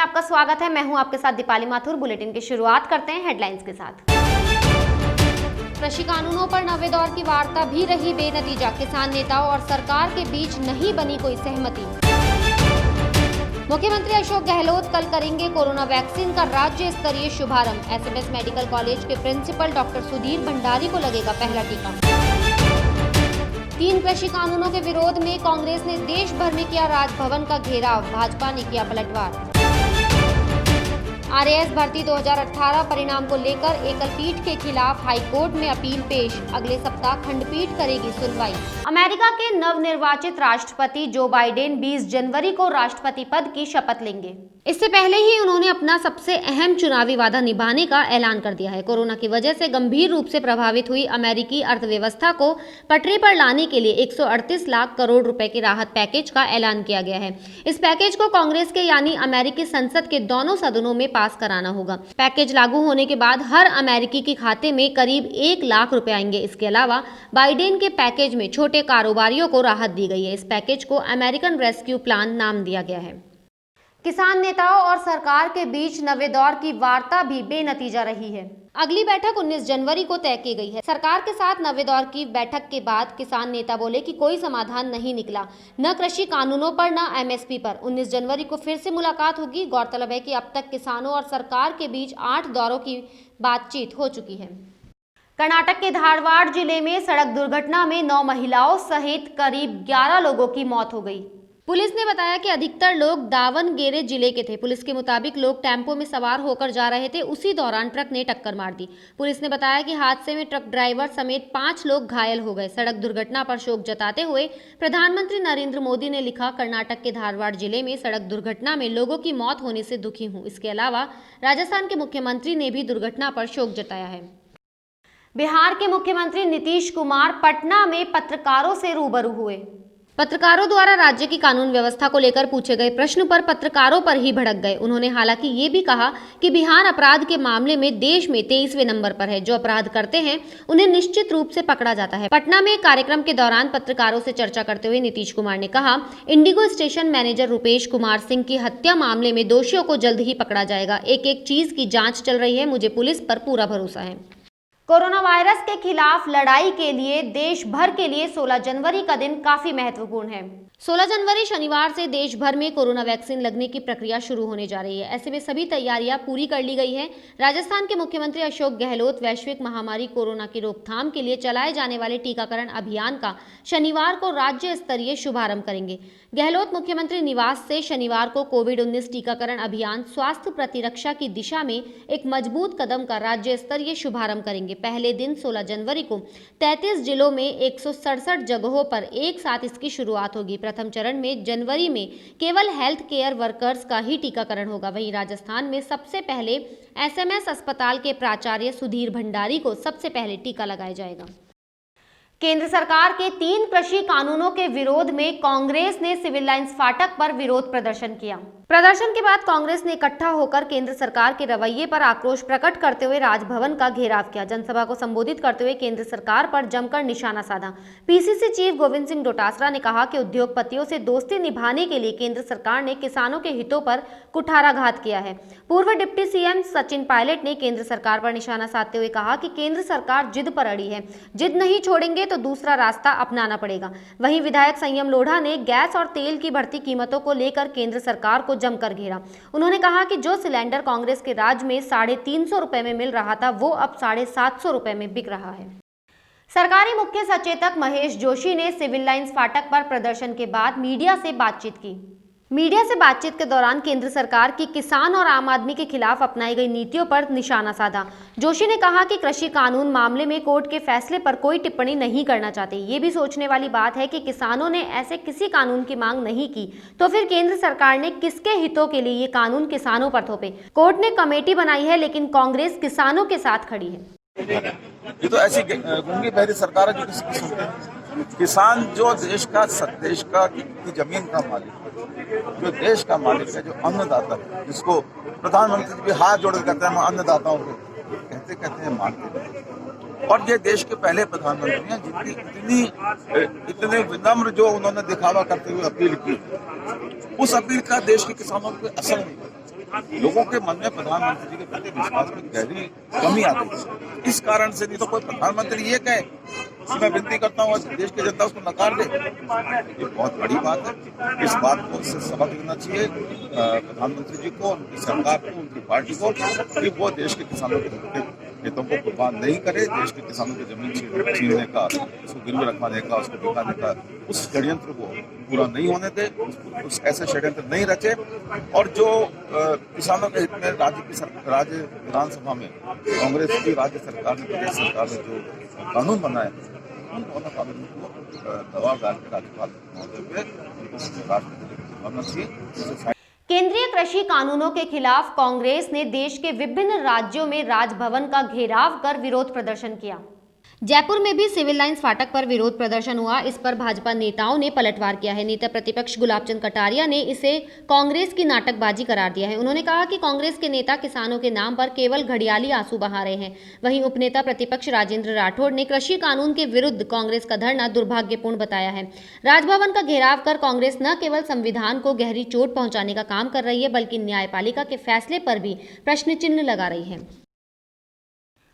आपका स्वागत है। मैं हूं आपके साथ दीपाली माथुर। बुलेटिन की शुरुआत करते हैं हेडलाइंस के साथ। कृषि कानूनों पर नवे दौर की वार्ता भी रही बेनतीजा। किसान नेताओं और सरकार के बीच नहीं बनी कोई सहमति। मुख्यमंत्री अशोक गहलोत कल करेंगे कोरोना वैक्सीन का राज्य स्तरीय शुभारंभ। एसएमएस मेडिकल कॉलेज के प्रिंसिपल डॉक्टर सुधीर भंडारी को लगेगा पहला टीका। 3 कृषि कानूनों के विरोध में कांग्रेस ने देश भर में किया राजभवन का घेराव। भाजपा ने किया पलटवार। आरएएस भर्ती 2018 परिणाम को लेकर एकल पीठ के खिलाफ हाईकोर्ट में अपील पेश। अगले सप्ताह खंडपीठ करेगी सुनवाई। अमेरिका के नवनिर्वाचित राष्ट्रपति जो बाइडेन 20 जनवरी को राष्ट्रपति पद की शपथ लेंगे। इससे पहले ही उन्होंने अपना सबसे अहम चुनावी वादा निभाने का ऐलान कर दिया है। कोरोना की वजह से गंभीर रूप से प्रभावित हुई अमेरिकी अर्थव्यवस्था को पटरी पर लाने के लिए 138 लाख करोड़ रुपए के राहत पैकेज का ऐलान किया गया है। इस पैकेज को कांग्रेस के यानी अमेरिकी संसद के दोनों सदनों में पास कराना होगा। पैकेज लागू होने के बाद हर अमेरिकी के खाते में करीब 1 लाख रुपए आएंगे। इसके अलावा बाइडेन के पैकेज में छोटे कारोबारियों को राहत दी गई है। इस पैकेज को अमेरिकन रेस्क्यू प्लान नाम दिया गया है। किसान नेताओं और सरकार के बीच नवे दौर की वार्ता भी बेनतीजा रही है। अगली बैठक 19 जनवरी को तय की गई है। सरकार के साथ नवे दौर की बैठक के बाद किसान नेता बोले कि कोई समाधान नहीं निकला, न कृषि कानूनों पर न एमएसपी पर। 19 जनवरी को फिर से मुलाकात होगी। गौरतलब है कि अब तक किसानों और सरकार के बीच 8 दौरों की बातचीत हो चुकी है। कर्नाटक के धारवाड़ जिले में सड़क दुर्घटना में 9 महिलाओं सहित करीब 11 लोगों की मौत हो गई। पुलिस ने बताया कि अधिकतर लोग दावणगेरे जिले के थे। पुलिस के मुताबिक लोग टेम्पो में सवार होकर जा रहे थे। उसी दौरान ट्रक ने टक्कर मार दी। पुलिस ने बताया कि हादसे में ट्रक ड्राइवर समेत 5 लोग घायल हो गए। सड़क दुर्घटना पर शोक जताते हुए प्रधानमंत्री नरेंद्र मोदी ने लिखा, कर्नाटक के धारवाड़ जिले में सड़क दुर्घटना में लोगों की मौत होने से दुखी हूँ। इसके अलावा राजस्थान के मुख्यमंत्री ने भी दुर्घटना पर शोक जताया है। बिहार के मुख्यमंत्री नीतीश कुमार पटना में पत्रकारों से रूबरू हुए। पत्रकारों द्वारा राज्य की कानून व्यवस्था को लेकर पूछे गए प्रश्न पर पत्रकारों पर ही भड़क गए। उन्होंने हालांकि ये भी कहा कि बिहार अपराध के मामले में देश में 23वें नंबर पर है। जो अपराध करते हैं उन्हें निश्चित रूप से पकड़ा जाता है। पटना में एक कार्यक्रम के दौरान पत्रकारों से चर्चा करते हुए नीतीश कुमार ने कहा, Indigo station manager Rupesh Kumar Singh की हत्या मामले में दोषियों को जल्द ही पकड़ा जाएगा। एक एक चीज की जाँच चल रही है। मुझे पुलिस पर पूरा भरोसा है। कोरोना वायरस के खिलाफ लड़ाई के लिए देश भर के लिए 16 जनवरी का दिन काफी महत्वपूर्ण है। 16 जनवरी शनिवार से देश भर में कोरोना वैक्सीन लगने की प्रक्रिया शुरू होने जा रही है। ऐसे में सभी तैयारियां पूरी कर ली गई है। राजस्थान के मुख्यमंत्री अशोक गहलोत वैश्विक महामारी कोरोना की रोकथाम के लिए चलाए जाने वाले टीकाकरण अभियान का शनिवार को राज्य स्तरीय शुभारंभ करेंगे। गहलोत मुख्यमंत्री निवास से शनिवार को कोविड-19 टीकाकरण अभियान स्वास्थ्य प्रतिरक्षा की दिशा में एक मजबूत कदम का राज्य स्तरीय शुभारंभ करेंगे। पहले दिन 16 जनवरी को 33 जिलों में 167 जगहों पर एक साथ इसकी शुरुआत होगी। प्रथम चरण में जनवरी में केवल हेल्थ केयर वर्कर्स का ही टीकाकरण होगा। वहीं राजस्थान में सबसे पहले एसएमएस अस्पताल के प्राचार्य सुधीर भंडारी को सबसे पहले टीका लगाया जाएगा। केंद्र सरकार के 3 कृषि कानूनों के विरोध में कांग्रेस ने सिविल लाइंस फाटक पर विरोध प्रदर्शन किया। प्रदर्शन के बाद कांग्रेस ने इकट्ठा होकर केंद्र सरकार के रवैये पर आक्रोश प्रकट करते हुए राजभवन का घेराव किया। जनसभा को संबोधित करते हुए केंद्र सरकार पर जमकर निशाना साधा। पीसीसी चीफ गोविंद सिंह डोटासरा ने कहा कि उद्योगपतियों से दोस्ती निभाने के लिए केंद्र सरकार ने किसानों के हितों पर कुठाराघात किया है। पूर्व डिप्टी सीएम सचिन पायलट ने केंद्र सरकार पर निशाना साधते हुए कहा कि केंद्र सरकार जिद पर अड़ी है, जिद नहीं छोड़ेंगे तो दूसरा रास्ता अपनाना पड़ेगा। वहीं विधायक संयम लोढ़ा ने गैस और तेल की बढ़ती कीमतों को लेकर केंद्र सरकार को जमकर घेरा। उन्होंने कहा कि जो सिलेंडर कांग्रेस के राज में 350 रुपए में मिल रहा था वो अब 750 रुपए में बिक रहा है। सरकारी मुख्य सचेतक महेश जोशी ने सिविल लाइंस फाटक पर प्रदर्शन के बाद मीडिया से बातचीत की। मीडिया से बातचीत के दौरान केंद्र सरकार की किसान और आम आदमी के खिलाफ अपनाई गई नीतियों पर निशाना साधा। जोशी ने कहा कि कृषि कानून मामले में कोर्ट के फैसले पर कोई टिप्पणी नहीं करना चाहते। ये भी सोचने वाली बात है कि किसानों ने ऐसे किसी कानून की मांग नहीं की तो फिर केंद्र सरकार ने किसके हितों के लिए ये कानून किसानों पर थोपे। कोर्ट ने कमेटी बनाई है लेकिन कांग्रेस किसानों के साथ खड़ी है। ये तो ऐसी गूंगी बहरी सरकार है जो किसी की सुनते हैं। किसान जो देश का की जमीन का मालिक, जो देश का मालिक है, जो अन्नदाता है, जिसको प्रधानमंत्री भी हाथ जोड़ कहते हैं, हम अन्नदाताओं को कहते हैं मानते हैं। और ये देश के पहले प्रधानमंत्री हैं जिनकी इतने विनम्र जो उन्होंने दिखावा करते हुए अपील की, उस अपील का देश के किसानों को असर नहीं। लोगों के मन में प्रधानमंत्री जी के प्रति विश्वास में गहरी कमी आ गई। इस कारण से नहीं तो कोई प्रधानमंत्री ये कहे कि मैं विनती करता हूँ देश की जनता उसको नकार दे, ये बहुत बड़ी बात है। इस बात को इससे सबक लेना चाहिए प्रधानमंत्री जी को, उनकी सरकार को, उनकी पार्टी को, कि वो देश के किसानों के हितों को कुर्बान नहीं करे, देश के किसानों की जमीन छीनने का, उसको गिरवी रखवाने का, उसको बिकाने का उस षड्यंत्र को पूरा नहीं होने दे, उस ऐसे षड्यंत्र नहीं रचे। और जो किसानों के हित में राज्य विधानसभा में कांग्रेस की राज्य सरकार ने, प्रदेश सरकार ने जो कानून बनाए, उन दोनों कानूनों को दबाव डाल के राज्यपाल महोदय पे उनको राष्ट्रपति बनना चाहिए। केंद्रीय कृषि कानूनों के खिलाफ कांग्रेस ने देश के विभिन्न राज्यों में राजभवन का घेराव कर विरोध प्रदर्शन किया। जयपुर में भी सिविल लाइंस फाटक पर विरोध प्रदर्शन हुआ। इस पर भाजपा नेताओं ने पलटवार किया है। नेता प्रतिपक्ष गुलाब चंद कटारिया ने इसे कांग्रेस की नाटकबाजी करार दिया है। उन्होंने कहा कि कांग्रेस के नेता किसानों के नाम पर केवल घड़ियाली आंसू बहा रहे हैं। वहीं उपनेता प्रतिपक्ष राजेंद्र राठौड़ ने कृषि कानून के विरुद्ध कांग्रेस का धरना दुर्भाग्यपूर्ण बताया है। राजभवन का घेराव कर कांग्रेस न केवल संविधान को गहरी चोट पहुंचाने का काम कर रही है, बल्कि न्यायपालिका के फैसले पर भी प्रश्न चिन्ह लगा रही है।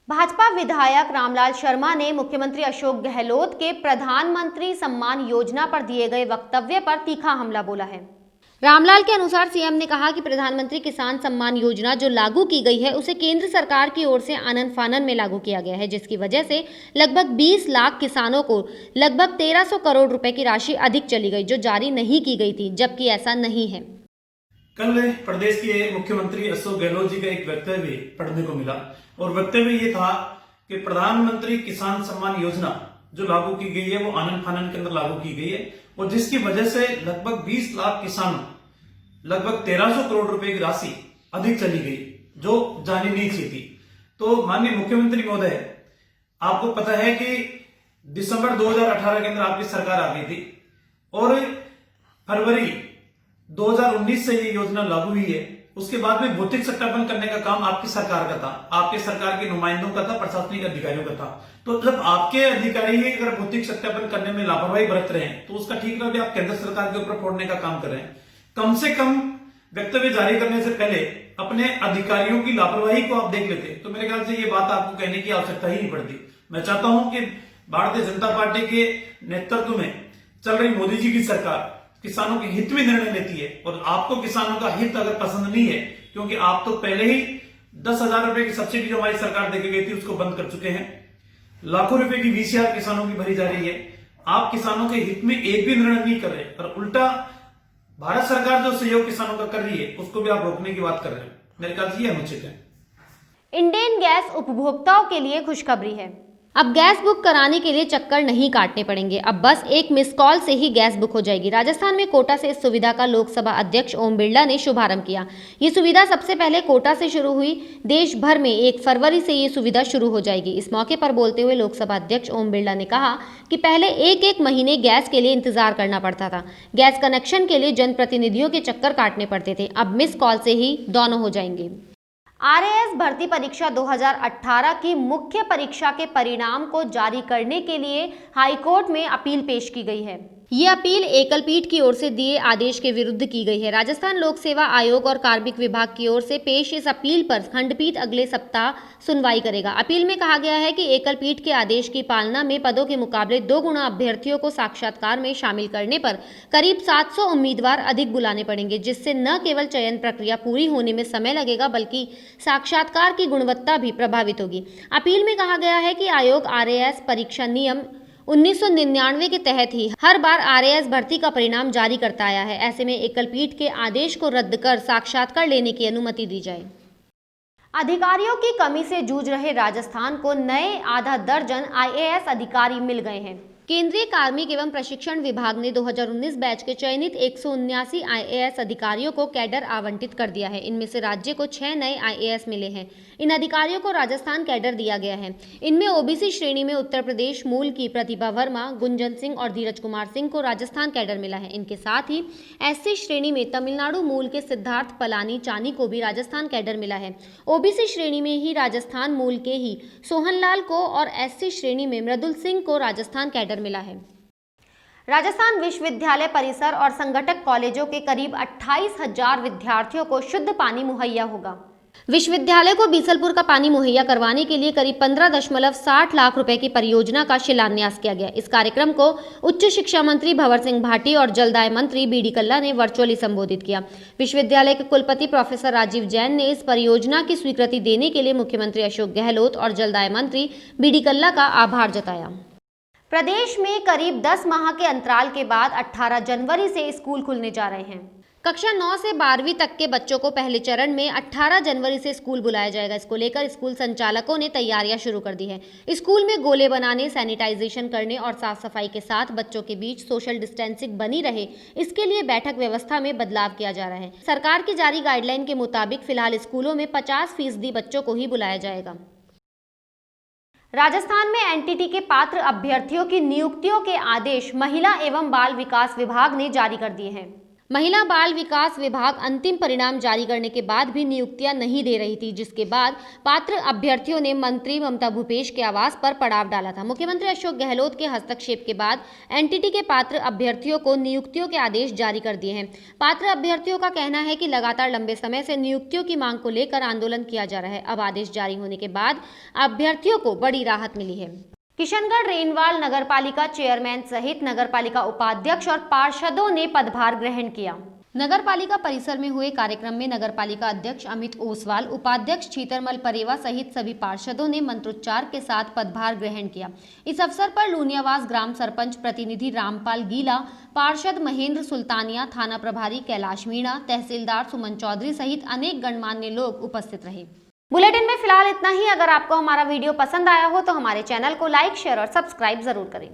भाजपा विधायक रामलाल शर्मा ने मुख्यमंत्री अशोक गहलोत के प्रधानमंत्री सम्मान योजना पर दिए गए वक्तव्य पर तीखा हमला बोला है। रामलाल के अनुसार सीएम ने कहा कि प्रधानमंत्री किसान सम्मान योजना जो लागू की गई है उसे केंद्र सरकार की ओर से आनन फानन में लागू किया गया है, जिसकी वजह से लगभग 20 लाख किसानों को लगभग 1300 करोड़ रुपए की राशि अधिक चली गई, जो जारी नहीं की गई थी, जबकि ऐसा नहीं है। कल प्रदेश के मुख्यमंत्री अशोक गहलोत जी का एक वक्तव्य पढ़ने को मिला और वक्तव्य ये था कि प्रधानमंत्री किसान सम्मान योजना जो लागू की गई है वो आनन फानन के अंदर लागू की गई है और जिसकी वजह से लगभग 20 लाख किसानों लगभग 1300 करोड़ रुपए की राशि अधिक चली गई, जो जानी नहीं चाहिए थी। तो माननीय मुख्यमंत्री महोदय, आपको पता है कि दिसंबर 2018 के अंदर आपकी सरकार आ गई थी और फरवरी 2019 से ये योजना लागू हुई है। उसके बाद में भौतिक सत्यापन करने का काम आपकी सरकार का था, आपके सरकार के नुमाइंदों का था, प्रशासनिक अधिकारियों का था। तो जब आपके अधिकारी ही अगर भौतिक सत्यापन करने में लापरवाही बरत रहे हैं तो उसका ठीक ना भी आप केंद्र सरकार के ऊपर फोड़ने का काम कर रहे हैं। कम से कम वक्तव्य जारी करने से पहले अपने अधिकारियों की लापरवाही को आप देख लेते तो मेरे ख्याल से ये बात आपको कहने की आवश्यकता ही नहीं पड़ती। मैं चाहता हूं कि भारतीय जनता पार्टी के नेतृत्व में चल रही मोदी जी की सरकार किसानों के हित में निर्णय लेती है और आपको किसानों का हित अगर पसंद नहीं है, क्योंकि आप तो पहले ही 10,000 रुपए की सब्सिडी जो हमारी सरकार देके गई थी उसको बंद कर चुके हैं, लाखों रुपए की वीसीआर किसानों की भरी जा रही है, आप किसानों के हित में एक भी निर्णय नहीं कर रहे और उल्टा भारत सरकार जो सहयोग किसानों का कर रही है उसको भी आप रोकने की बात कर रहे हैं। मेरे ख्याल से ये अनुचित है। इंडेन गैस उपभोक्ताओं के लिए खुशखबरी है। अब गैस बुक कराने के लिए चक्कर नहीं काटने पड़ेंगे। अब बस एक मिस कॉल से ही गैस बुक हो जाएगी। राजस्थान में कोटा से इस सुविधा का लोकसभा अध्यक्ष ओम बिरला ने शुभारंभ किया। ये सुविधा सबसे पहले कोटा से शुरू हुई। देश भर में 1 फरवरी से ये सुविधा शुरू हो जाएगी। इस मौके पर बोलते हुए लोकसभा अध्यक्ष ओम बिरला ने कहा कि पहले एक महीने गैस के लिए इंतजार करना पड़ता था। गैस कनेक्शन के लिए जनप्रतिनिधियों के चक्कर काटने पड़ते थे। अब मिस कॉल से ही दोनों हो जाएंगे। आरएएस भर्ती परीक्षा 2018 की मुख्य परीक्षा के परिणाम को जारी करने के लिए हाईकोर्ट में अपील पेश की गई है। ये अपील एकल पीठ की ओर से दिए आदेश के विरुद्ध की गई है। राजस्थान लोक सेवा आयोग और कार्मिक विभाग की ओर से पेश इस अपील पर खंडपीठ अगले सप्ताह सुनवाई करेगा। अपील में कहा गया है कि एकल पीठ के आदेश की पालना में पदों के मुकाबले 2 गुना अभ्यर्थियों को साक्षात्कार में शामिल करने पर करीब 700 उम्मीदवार अधिक बुलाने पड़ेंगे, जिससे न केवल चयन प्रक्रिया पूरी होने में समय लगेगा बल्कि साक्षात्कार की गुणवत्ता भी प्रभावित होगी। अपील में कहा गया है कि आयोग आरएएस परीक्षा नियम 1999 के तहत ही हर बार आरएएस भर्ती का परिणाम जारी करता आया है। ऐसे में एकल पीठ के आदेश को रद्द कर साक्षात्कार लेने की अनुमति दी जाए। अधिकारियों की कमी से जूझ रहे राजस्थान को नए आधा दर्जन आईएएस अधिकारी मिल गए हैं। केंद्रीय कार्मिक एवं प्रशिक्षण विभाग ने 2019 बैच के चयनित 179 आईएएस अधिकारियों को कैडर आवंटित कर दिया है। इनमें से राज्य को 6 नए आईएएस मिले हैं। इन अधिकारियों को राजस्थान कैडर दिया गया है। इनमें ओबीसी श्रेणी में उत्तर प्रदेश मूल की प्रतिभा वर्मा, गुंजन सिंह और धीरज कुमार सिंह को राजस्थान कैडर मिला है। इनके साथ ही एससी श्रेणी में तमिलनाडु मूल के सिद्धार्थ पलानी चानी को भी राजस्थान कैडर मिला है। ओबीसी श्रेणी में ही राजस्थान मूल के ही सोहनलाल को और एससी श्रेणी में मृदुल सिंह को राजस्थान कैडर मिला है। राजस्थान विश्वविद्यालय परिसर और संगठक कॉलेजों के करीब 28,000 विद्यार्थियों को शुद्ध पानी मुहैया होगा। विश्वविद्यालय को बीसलपुर का पानी मुहैया करवाने के लिए करीब 15.60 लाख रुपए की परियोजना का शिलान्यास किया गया। इस कार्यक्रम को उच्च शिक्षा मंत्री भंवर सिंह भाटी और जलदाय मंत्री बी.डी. कल्ला ने वर्चुअली संबोधित किया। विश्वविद्यालय के कुलपति प्रोफेसर राजीव जैन ने इस परियोजना की स्वीकृति देने के लिए मुख्यमंत्री अशोक गहलोत और जलदाय मंत्री बी.डी. कल्ला का आभार जताया। प्रदेश में करीब 10 माह के अंतराल के बाद 18 जनवरी से स्कूल खुलने जा रहे हैं। कक्षा 9 से 12वीं तक के बच्चों को पहले चरण में 18 जनवरी से स्कूल बुलाया जाएगा। इसको लेकर स्कूल संचालकों ने तैयारियां शुरू कर दी है। स्कूल में गोले बनाने, सैनिटाइजेशन करने और साफ सफाई के साथ बच्चों के बीच सोशल डिस्टेंसिंग बनी रहे, इसके लिए बैठक व्यवस्था में बदलाव किया जा रहा है। सरकार की जारी गाइडलाइन के मुताबिक फिलहाल स्कूलों में 50% बच्चों को ही बुलाया जाएगा। राजस्थान में एनटीटी के पात्र अभ्यर्थियों की नियुक्तियों के आदेश महिला एवं बाल विकास विभाग ने जारी कर दिए हैं। महिला बाल विकास विभाग अंतिम परिणाम जारी करने के बाद भी नियुक्तियां नहीं दे रही थी, जिसके बाद पात्र अभ्यर्थियों ने मंत्री ममता भूपेश के आवास पर पड़ाव डाला था। मुख्यमंत्री अशोक गहलोत के हस्तक्षेप के बाद एनटीटी के पात्र अभ्यर्थियों को नियुक्तियों के आदेश जारी कर दिए हैं। पात्र अभ्यर्थियों का कहना है कि लगातार लंबे समय से नियुक्तियों की मांग को लेकर आंदोलन किया जा रहा है। अब आदेश जारी होने के बाद अभ्यर्थियों को बड़ी राहत मिली है। किशनगढ़ रेनवाल नगरपालिका चेयरमैन सहित नगरपालिका उपाध्यक्ष और पार्षदों ने पदभार ग्रहण किया। नगरपालिका परिसर में हुए कार्यक्रम में नगरपालिका अध्यक्ष अमित ओसवाल, उपाध्यक्ष छीतरमल परेवा सहित सभी पार्षदों ने मंत्रोच्चार के साथ पदभार ग्रहण किया। इस अवसर पर लूनियावास ग्राम सरपंच प्रतिनिधि रामपाल गीला, पार्षद महेंद्र सुल्तानिया, थाना प्रभारी कैलाश मीणा, तहसीलदार सुमन चौधरी सहित अनेक गणमान्य लोग उपस्थित रहे। बुलेटिन में फिलहाल इतना ही। अगर आपको हमारा वीडियो पसंद आया हो तो हमारे चैनल को लाइक, शेयर और सब्सक्राइब जरूर करें।